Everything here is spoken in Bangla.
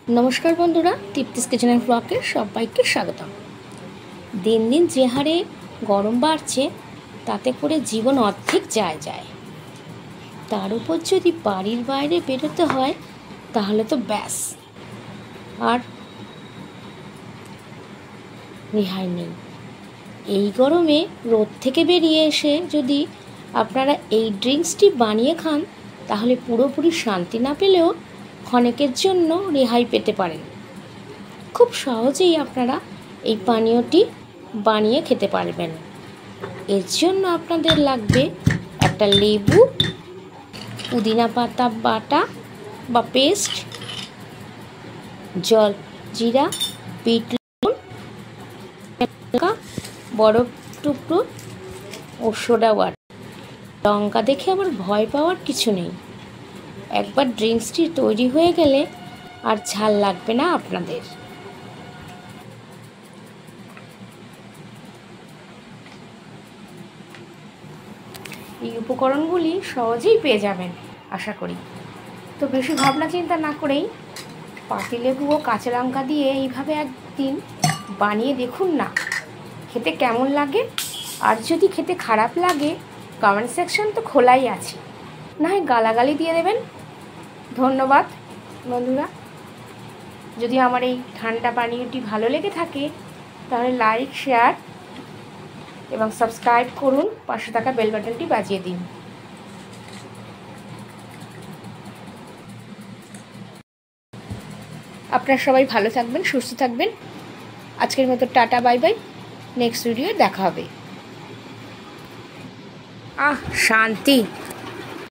नमस्कार बंधुरा तृप्तिस किचन एंड ब्लगे सबाइके स्वागतम। दिन दिन जे हारे गरम बाड़छे ताते करे जीवन अर्धेक जाए तार उपर यदि बाड़ीर बाइरे बेरोते हय ताहले तो ब्यास आर रेहाई नेই। এই গরমে রোদ থেকে বেরিয়ে এসে যদি আপনারা এই ড্রিঙ্কসটি বানিয়ে খান তাহলে পুরোপুরি শান্তি না পেলেও ক্ষণিকের জন্য রেহাই পেতে পারেন। খুব সহজেই আপনারা এই পানীয়টি বানিয়ে খেতে পারবেন। এর জন্য আপনাদের লাগবে একটা লেবু, পুদিনা পাতা বাটা বা পেস্ট, জল জিরা, বিট লবণ, বরফ টুকরো ও সোডা ওয়াটার। লঙ্কা দেখে আবার ভয় পাওয়ার কিছু নেই। একবার ড্রিঙ্কসটি তৈরি হয়ে গেলে আর ঝাল লাগবে না আপনাদের। এই উপকরণগুলি সহজেই পেয়ে যাবেন আশা করি। তো বেশি ভাবনা চিন্তা না করেই পাতিলেবু ও কাঁচা লঙ্কা দিয়ে এইভাবে একদিন বানিয়ে দেখুন না, খেতে কেমন লাগে। আর যদি খেতে খারাপ লাগে কমেন্ট সেকশন তো খোলাই আছে, না হয় গালাগালি দিয়ে দেবেন। ধন্যবাদ বন্ধুরা। যদি আমার এই ঠান্ডা পানীয়টি ভালো লেগে থাকে তাহলে লাইক, শেয়ার এবং সাবস্ক্রাইব করুন, পাশে থাকা বেল বাটনটি বাজিয়ে দিন। আপনারা সবাই ভালো থাকবেন, সুস্থ থাকবেন। আজকের মতো tata, bye bye. Next video দেখা হবে। শান্তি।